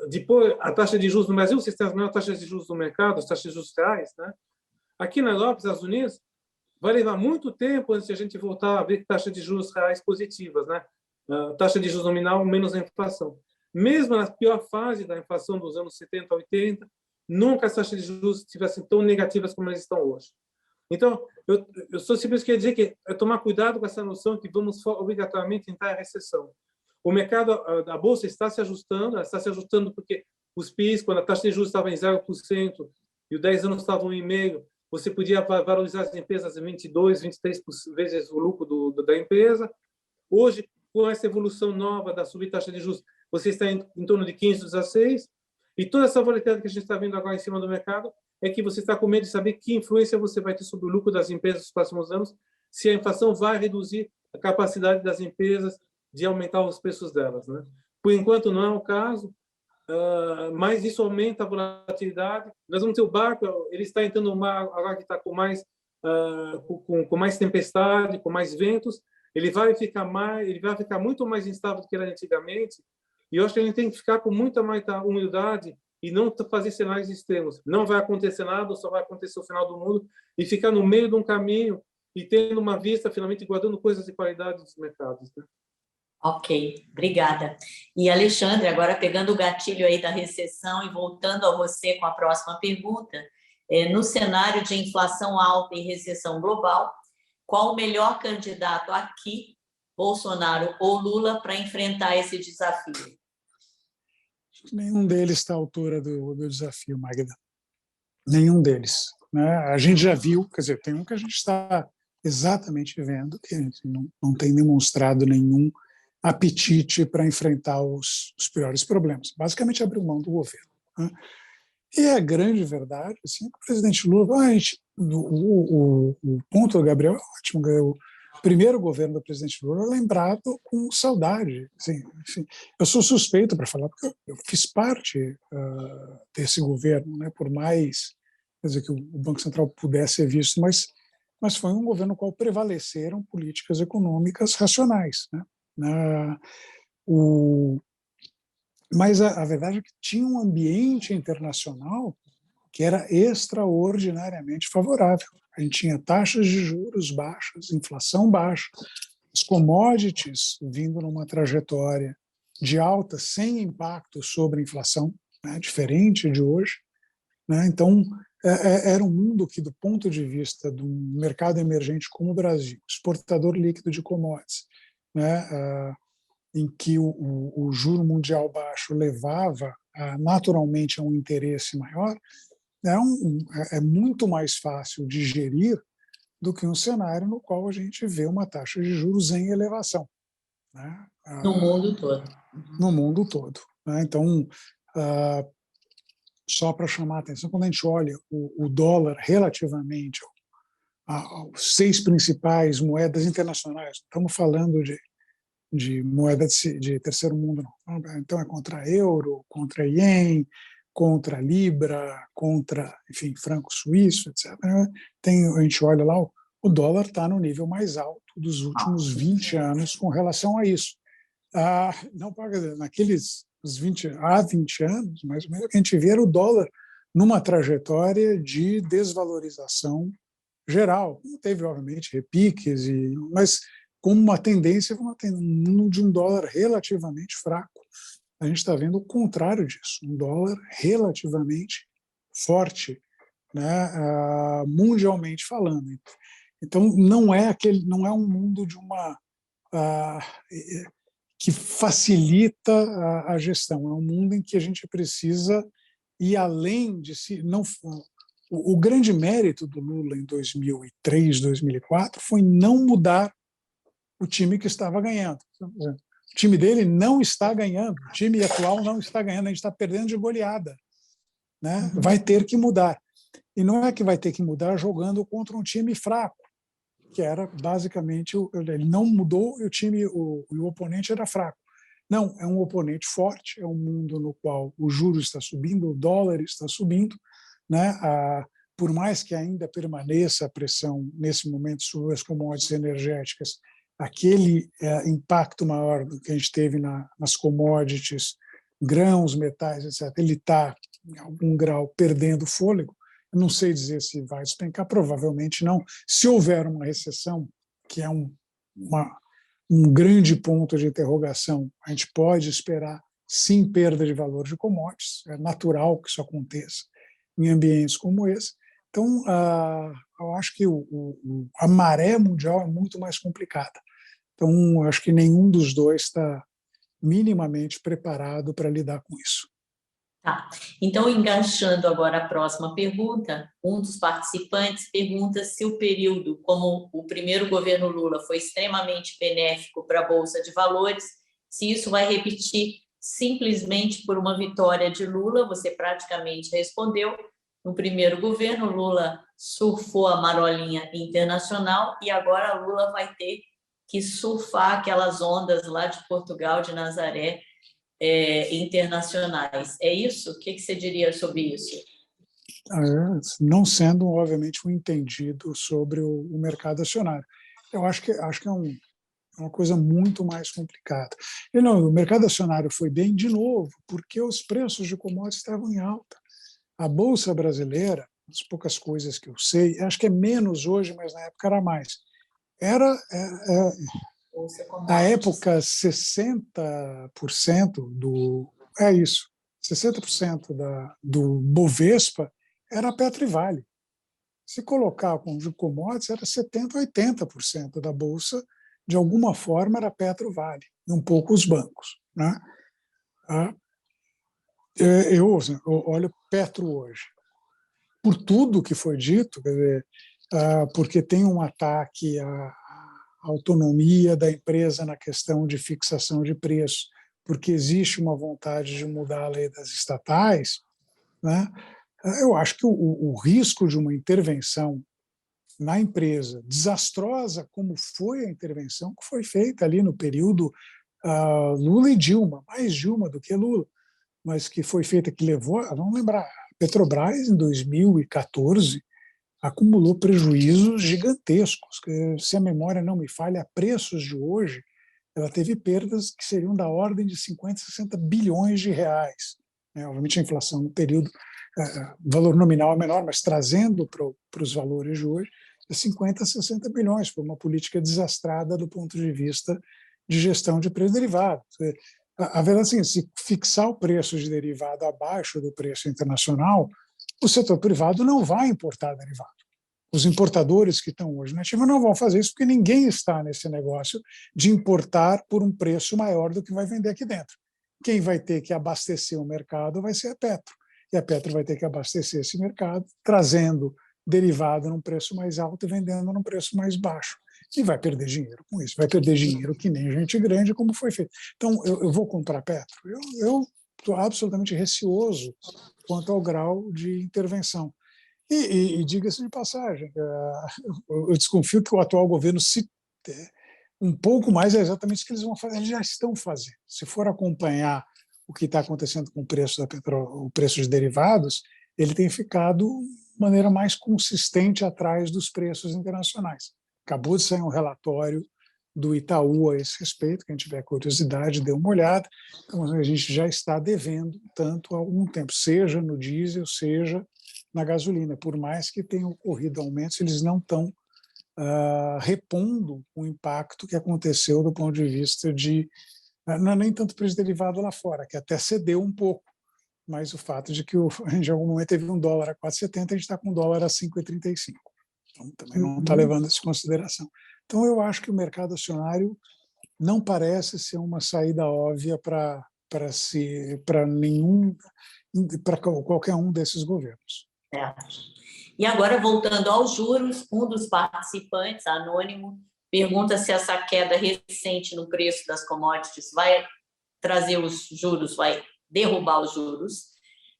de pôr a taxa de juros no Brasil. Vocês têm as maiores taxas de juros do mercado, as taxas de juros reais, né? Aqui na Europa, nos Estados Unidos, vai levar muito tempo antes de a gente voltar a ver taxas de juros reais positivas, né? Taxa de juros nominal menos a inflação. Mesmo na pior fase da inflação dos anos 70, 80, nunca as taxas de juros estivessem tão negativas como elas estão hoje. Então, eu só simplesmente quero dizer que é tomar cuidado com essa noção que vamos obrigatoriamente entrar em recessão. O mercado, a bolsa está se ajustando porque os PIs, quando a taxa de juros estava em 0% e os 10 anos estavam em 1,5%, você podia valorizar as empresas em 22, 23 vezes o lucro da empresa. Hoje, com essa evolução nova da subtaxa de juros, você está em torno de 15, 16, e toda essa volatilidade que a gente está vendo agora em cima do mercado é que você está com medo de saber que influência você vai ter sobre o lucro das empresas nos próximos anos, se a inflação vai reduzir a capacidade das empresas de aumentar os preços delas, né? Por enquanto não é o caso, mas isso aumenta a volatilidade. Nós vamos ter o barco, ele está entrando no mar agora que está com mais tempestade, com mais ventos. Ele vai ficar muito mais instável do que era antigamente. E eu acho que a gente tem que ficar com muita mais humildade e não fazer cenários extremos. Não vai acontecer nada, só vai acontecer o final do mundo, e ficar no meio de um caminho e tendo uma vista, finalmente, guardando coisas de qualidade dos mercados, né? Ok, obrigada. E, Alexandre, agora pegando o gatilho aí da recessão e voltando a você com a próxima pergunta, no cenário de inflação alta e recessão global, qual o melhor candidato aqui, Bolsonaro ou Lula, para enfrentar esse desafio? Nenhum deles está à altura do desafio, Magda. Nenhum deles, né? A gente já viu, quer dizer, tem um que a gente está exatamente vendo, que não tem demonstrado nenhum apetite para enfrentar os piores problemas. Basicamente, abriu mão do governo, né? E a grande verdade, assim, que o presidente Lula... o ponto do Gabriel é ótimo. O primeiro governo do presidente Lula é lembrado com saudade. Assim, enfim, eu sou suspeito para falar, porque eu fiz parte desse governo, né, por mais, quer dizer, que o Banco Central pudesse ser visto, mas foi um governo no qual prevaleceram políticas econômicas racionais, né? Mas a verdade é que tinha um ambiente internacional que era extraordinariamente favorável. A gente tinha taxas de juros baixas, inflação baixa, as commodities vindo numa trajetória de alta sem impacto sobre a inflação, né, diferente de hoje, né? Então, era um mundo que, do ponto de vista de um mercado emergente como o Brasil, exportador líquido de commodities, né, em que o juro mundial baixo levava naturalmente a um interesse maior, é muito mais fácil de gerir do que um cenário no qual a gente vê uma taxa de juros em elevação, né? No mundo todo. No mundo todo, né? Então, só para chamar a atenção, quando a gente olha o dólar relativamente aos 6 principais moedas internacionais, estamos falando de moeda de terceiro mundo, não. Então é contra euro, contra ien, contra a Libra, contra, enfim, franco suíço, etc. A gente olha lá, o dólar está no nível mais alto dos últimos 20 anos com relação a isso. Não, naqueles há 20 anos, mais ou menos, a gente vê o dólar numa trajetória de desvalorização geral. Teve, obviamente, repiques, mas com uma tendência de um dólar relativamente fraco. A gente está vendo o contrário disso, um dólar relativamente forte, né, mundialmente falando. Então, não é um mundo de uma que facilita a gestão. É um mundo em que a gente precisa ir além de si. O grande mérito do Lula em 2003, 2004 foi não mudar o time que estava ganhando. O time dele não está ganhando, o time atual não está ganhando, a gente está perdendo de goleada, né? Vai ter que mudar. E não é que vai ter que mudar jogando contra um time fraco, que era basicamente, ele não mudou e o oponente era fraco. Não, é um oponente forte, é um mundo no qual o juro está subindo, o dólar está subindo, né? Por mais que ainda permaneça a pressão nesse momento sobre as commodities energéticas, aquele impacto maior do que a gente teve nas commodities, grãos, metais, etc., ele está, em algum grau, perdendo fôlego. Eu não sei dizer se vai despencar, provavelmente não. Se houver uma recessão, que é um grande ponto de interrogação, a gente pode esperar, sim, perda de valor de commodities. É natural que isso aconteça em ambientes como esse. Então, eu acho que a maré mundial é muito mais complicada. Então, eu acho que nenhum dos dois está minimamente preparado para lidar com isso. Tá. Então, enganchando agora a próxima pergunta, um dos participantes pergunta se o período, como o primeiro governo Lula foi extremamente benéfico para a Bolsa de Valores, se isso vai repetir simplesmente por uma vitória de Lula. Você praticamente respondeu. No primeiro governo, Lula surfou a marolinha internacional e agora Lula vai ter que surfar aquelas ondas lá de Portugal, de Nazaré, internacionais. É isso? O que você diria sobre isso? Não sendo, obviamente, um entendido sobre o mercado acionário. Eu acho que é uma coisa muito mais complicada. E não, o mercado acionário foi bem, de novo, porque os preços de commodities estavam em alta. A Bolsa brasileira, as poucas coisas que eu sei, acho que é menos hoje, mas na época era mais. Na época, 60% do... É isso. 60% do Bovespa era Petro e Vale. Se colocar com os commodities, era 70%, 80% da Bolsa, de alguma forma, era Petro e Vale, e um pouco os bancos, né? Eu olho Petro hoje. Por tudo que foi dito, quer dizer, porque tem um ataque à autonomia da empresa na questão de fixação de preço, porque existe uma vontade de mudar a lei das estatais, né? Eu acho que o risco de uma intervenção na empresa, desastrosa como foi a intervenção que foi feita ali no período Lula e Dilma, mais Dilma do que Lula, mas que foi feita, que levou, vamos lembrar, a Petrobras em 2014 acumulou prejuízos gigantescos, que, se a memória não me falha, a preços de hoje, ela teve perdas que seriam da ordem de 50, 60 bilhões de reais. Obviamente a inflação no período, o valor nominal é menor, mas trazendo para os valores de hoje, é 50, 60 bilhões, por uma política desastrada do ponto de vista de gestão de preço derivado. A verdade é assim, se fixar o preço de derivado abaixo do preço internacional, o setor privado não vai importar derivado. Os importadores que estão hoje na ativa não vão fazer isso porque ninguém está nesse negócio de importar por um preço maior do que vai vender aqui dentro. Quem vai ter que abastecer o mercado vai ser a Petro. E a Petro vai ter que abastecer esse mercado, trazendo derivado num preço mais alto e vendendo num preço mais baixo. E vai perder dinheiro com isso. Vai perder dinheiro que nem gente grande, como foi feito. Então, eu vou comprar Petro? Eu estou absolutamente receoso quanto ao grau de intervenção. E diga-se de passagem, eu desconfio que o atual governo, se um pouco mais, é exatamente o que eles vão fazer, eles já estão fazendo. Se for acompanhar o que está acontecendo com o preço o preço de derivados, ele tem ficado de maneira mais consistente atrás dos preços internacionais. Acabou de sair um relatório do Itaú a esse respeito, quem tiver curiosidade, dê uma olhada. Então, a gente já está devendo tanto há algum tempo, seja no diesel, seja na gasolina. Por mais que tenham ocorrido aumentos, eles não estão repondo o impacto que aconteceu do ponto de vista de... Não é nem tanto preço derivado lá fora, que até cedeu um pouco, mas o fato de que a gente, em algum momento teve um dólar a 4,70, a gente está com um dólar a 5,35. Então, também não está levando isso em consideração. Então, eu acho que o mercado acionário não parece ser uma saída óbvia para qualquer um desses governos. E agora, voltando aos juros, um dos participantes, anônimo, pergunta se essa queda recente no preço das commodities vai trazer os juros, vai derrubar os juros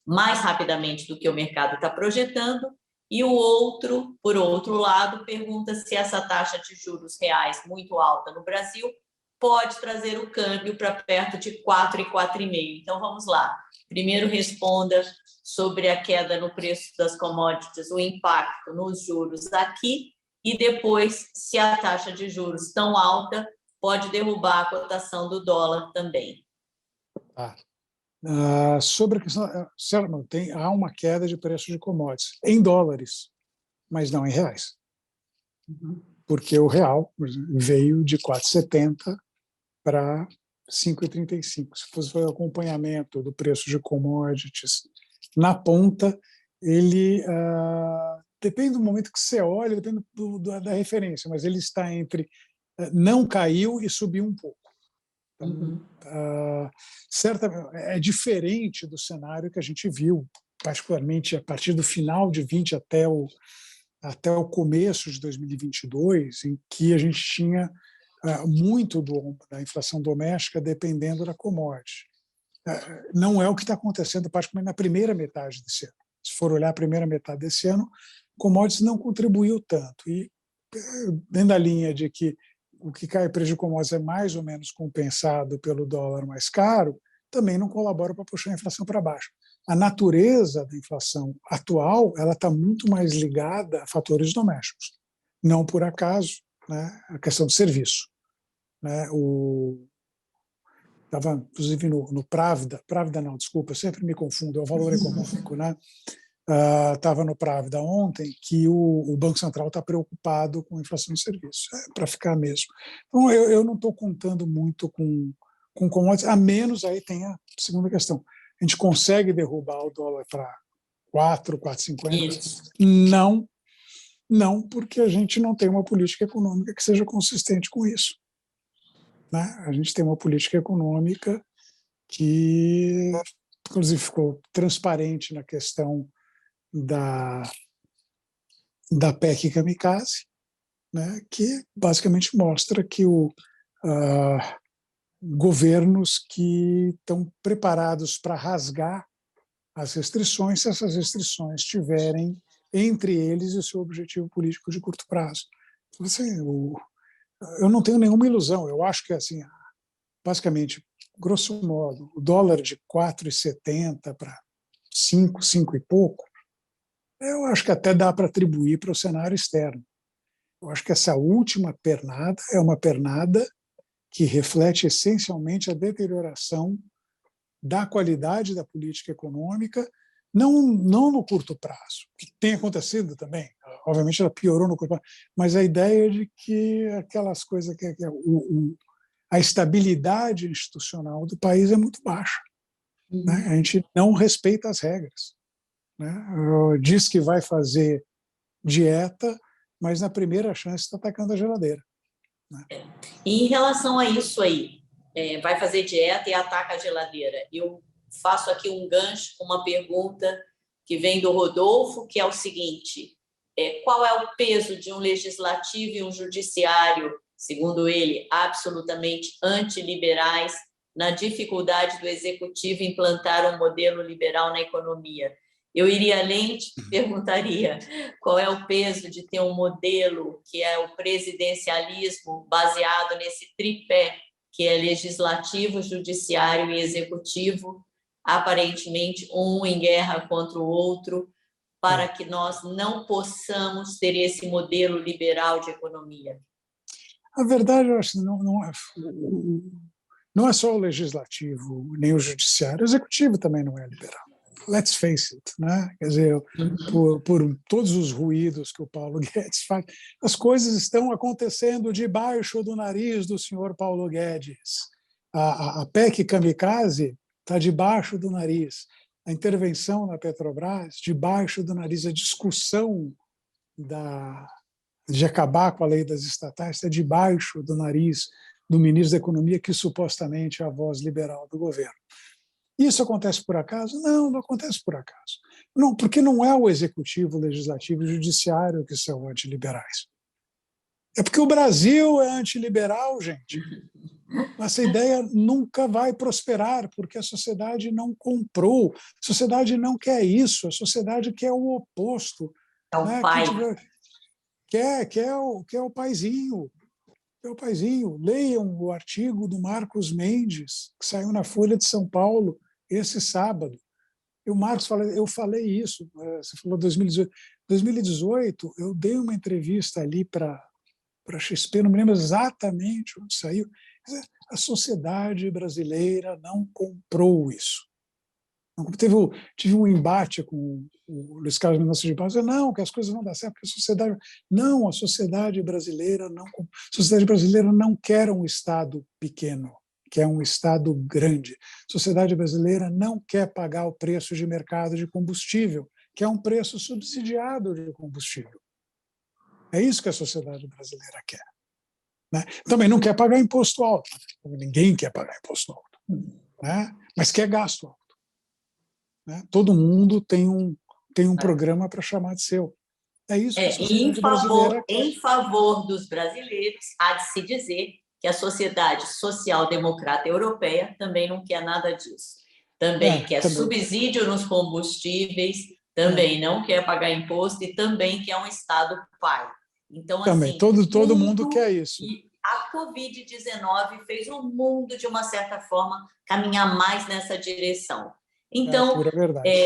mais rapidamente do que o mercado está projetando. E o outro, por outro lado, pergunta se essa taxa de juros reais muito alta no Brasil pode trazer o câmbio para perto de 4 e 4,5. Então, vamos lá. Primeiro, responda sobre a queda no preço das commodities, o impacto nos juros aqui, e depois, se a taxa de juros tão alta pode derrubar a cotação do dólar também. Sobre a questão, há uma queda de preço de commodities em dólares, mas não em reais. Porque o real veio de 4,70 para 5,35. Se fosse o acompanhamento do preço de commodities na ponta, ele depende do momento que você olha, depende da referência, mas ele está entre não caiu e subiu um pouco. Então, é diferente do cenário que a gente viu, particularmente a partir do final de 20 até o começo de 2022, em que a gente tinha muito da inflação doméstica dependendo da commodity. Não é o que está acontecendo, particularmente na primeira metade desse ano. Se for olhar a primeira metade desse ano, commodities não contribuiu tanto. E dentro da linha de que o que cai preço de commodities é mais ou menos compensado pelo dólar mais caro, também não colabora para puxar a inflação para baixo. A natureza da inflação atual ela está muito mais ligada a fatores domésticos. Não por acaso, né, a questão do serviço. Né, estava, inclusive, no Pravda não, desculpa, eu sempre me confundo, é o valor econômico, né? Estava no Pravda ontem que o Banco Central está preocupado com a inflação de serviços, para ficar mesmo. Então, eu não estou contando muito com commodities, a menos aí tem a segunda questão. A gente consegue derrubar o dólar para 4,50? Não, porque a gente não tem uma política econômica que seja consistente com isso. Né? A gente tem uma política econômica que, inclusive, ficou transparente na questão da PEC Kamikaze, né, que basicamente mostra que governos que estão preparados para rasgar as restrições, se essas restrições tiverem entre eles o seu objetivo político de curto prazo. Eu não tenho nenhuma ilusão, eu acho que, assim, basicamente, grosso modo, o dólar de 4,70 para 5 e pouco, eu acho que até dá para atribuir para o cenário externo. Eu acho que essa última pernada é uma pernada que reflete essencialmente a deterioração da qualidade da política econômica, não no curto prazo, que tem acontecido também. Obviamente ela piorou no curto prazo, mas a ideia de que aquelas coisas a estabilidade institucional do país é muito baixa. Né? A gente não respeita as regras. Né? Diz que vai fazer dieta, mas na primeira chance está atacando a geladeira. Né? E em relação a isso aí, vai fazer dieta e ataca a geladeira. Eu faço aqui um gancho com uma pergunta que vem do Rodolfo, que é o seguinte: qual é o peso de um legislativo e um judiciário, segundo ele, absolutamente antiliberais, na dificuldade do executivo implantar um modelo liberal na economia? Eu iria além e te perguntaria qual é o peso de ter um modelo que é o presidencialismo baseado nesse tripé que é legislativo, judiciário e executivo, aparentemente um em guerra contra o outro, para que nós não possamos ter esse modelo liberal de economia? A verdade, eu acho que não é só o legislativo, nem o judiciário, o executivo também não é liberal. Let's face it, né? Quer dizer, por todos os ruídos que o Paulo Guedes faz, as coisas estão acontecendo debaixo do nariz do senhor Paulo Guedes. A PEC Kamikaze está debaixo do nariz. A intervenção na Petrobras, debaixo do nariz. A discussão de acabar com a lei das estatais está debaixo do nariz do ministro da Economia, que supostamente é a voz liberal do governo. Isso acontece por acaso? Não, não acontece por acaso. Não, porque não é o executivo, o legislativo e o judiciário que são antiliberais. É porque o Brasil é antiliberal, gente. Essa ideia nunca vai prosperar, porque a sociedade não comprou, a sociedade não quer isso, a sociedade quer o oposto. É o pai. Quer o paizinho. É o paizinho. Leiam o artigo do Marcos Mendes, que saiu na Folha de São Paulo esse sábado. E o Marcos fala, eu falei isso, você falou 2018. 2018, eu dei uma entrevista ali para a XP, não me lembro exatamente onde saiu. A sociedade brasileira não comprou isso. Tive um embate com o Luiz Carlos Mendonça de Barros, não, que as coisas vão dar certo, porque a sociedade... Não, a sociedade brasileira não quer um Estado pequeno, quer um Estado grande. A sociedade brasileira não quer pagar o preço de mercado de combustível, que é um preço subsidiado de combustível. É isso que a sociedade brasileira quer. Né? Também não quer pagar imposto alto. Ninguém quer pagar imposto alto. Né? Mas quer gasto alto. Né? Todo mundo tem um programa para chamar de seu. É isso que a sociedade brasileira quer. Em favor dos brasileiros, há de se dizer que a sociedade social-democrata europeia também não quer nada disso. Também quer subsídio nos combustíveis, também não quer pagar imposto e também quer um Estado pai. Então, também, assim, todo mundo quer isso. E a Covid-19 fez o mundo, de uma certa forma, caminhar mais nessa direção. Então,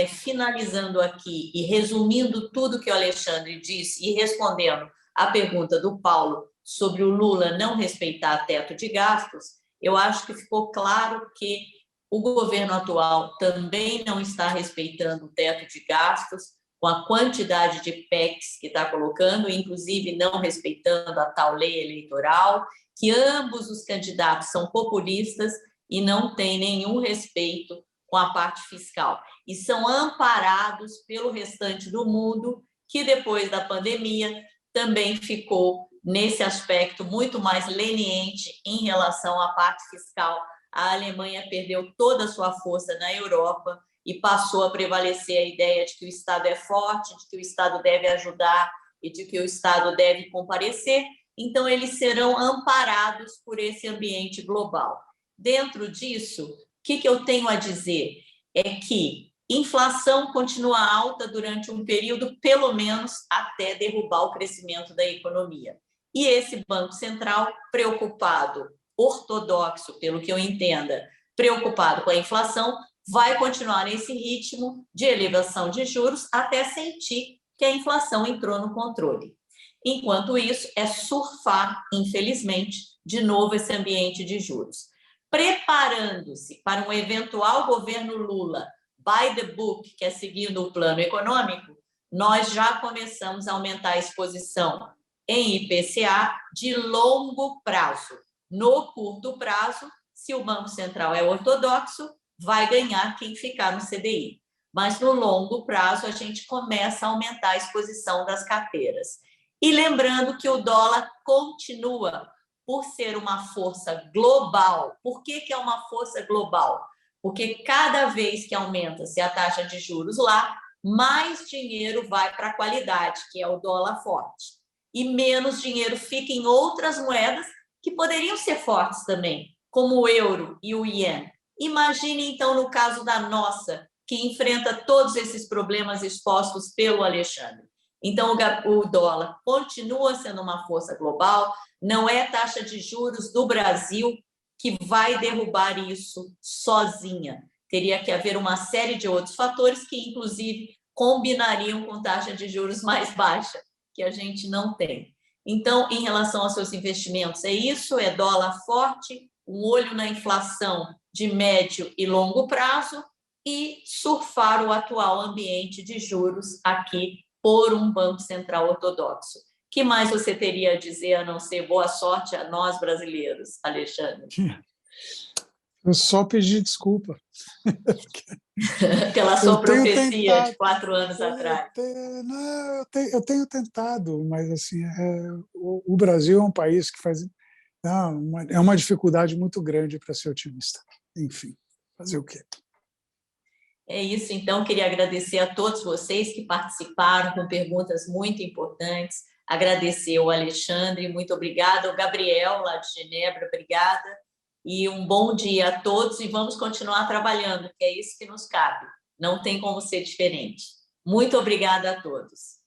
finalizando aqui e resumindo tudo que o Alexandre disse e respondendo à pergunta do Paulo sobre o Lula não respeitar teto de gastos, eu acho que ficou claro que o governo atual também não está respeitando o teto de gastos, com a quantidade de PECs que está colocando, inclusive não respeitando a tal lei eleitoral, que ambos os candidatos são populistas e não têm nenhum respeito com a parte fiscal. E são amparados pelo restante do mundo, que depois da pandemia também ficou, nesse aspecto, muito mais leniente em relação à parte fiscal. A Alemanha perdeu toda a sua força na Europa e passou a prevalecer a ideia de que o Estado é forte, de que o Estado deve ajudar e de que o Estado deve comparecer. Então, eles serão amparados por esse ambiente global. Dentro disso, o que eu tenho a dizer é que inflação continua alta durante um período, pelo menos até derrubar o crescimento da economia. E esse Banco Central, preocupado, ortodoxo, pelo que eu entenda, preocupado com a inflação, vai continuar nesse ritmo de elevação de juros até sentir que a inflação entrou no controle. Enquanto isso, é surfar, infelizmente, de novo esse ambiente de juros. Preparando-se para um eventual governo Lula by the book, que é seguindo o plano econômico, nós já começamos a aumentar a exposição em IPCA de longo prazo. No curto prazo, se o Banco Central é ortodoxo, vai ganhar quem ficar no CDI. Mas no longo prazo, a gente começa a aumentar a exposição das carteiras. E lembrando que o dólar continua por ser uma força global. Por que é uma força global? Porque cada vez que aumenta-se a taxa de juros lá, mais dinheiro vai para a qualidade, que é o dólar forte. E menos dinheiro fica em outras moedas que poderiam ser fortes também, como o euro e o iene. Imagine, então, no caso da nossa, que enfrenta todos esses problemas expostos pelo Alexandre. Então, o dólar continua sendo uma força global, não é taxa de juros do Brasil que vai derrubar isso sozinha. Teria que haver uma série de outros fatores que, inclusive, combinariam com taxa de juros mais baixa, que a gente não tem. Então, em relação aos seus investimentos, é isso, é dólar forte, um olho na inflação de médio e longo prazo e surfar o atual ambiente de juros aqui por um Banco Central ortodoxo. O que mais você teria a dizer, a não ser boa sorte a nós brasileiros, Alexandre? Eu só pedi desculpa. Aquela sua profecia de 4 anos atrás. Eu tenho tentado, mas assim, o Brasil é um país que faz... é uma dificuldade muito grande para ser otimista. Enfim, fazer o quê? É isso, então, queria agradecer a todos vocês que participaram com perguntas muito importantes, agradecer ao Alexandre, muito obrigada, ao Gabriel, lá de Genebra, obrigada, e um bom dia a todos, e vamos continuar trabalhando, que é isso que nos cabe, não tem como ser diferente. Muito obrigada a todos.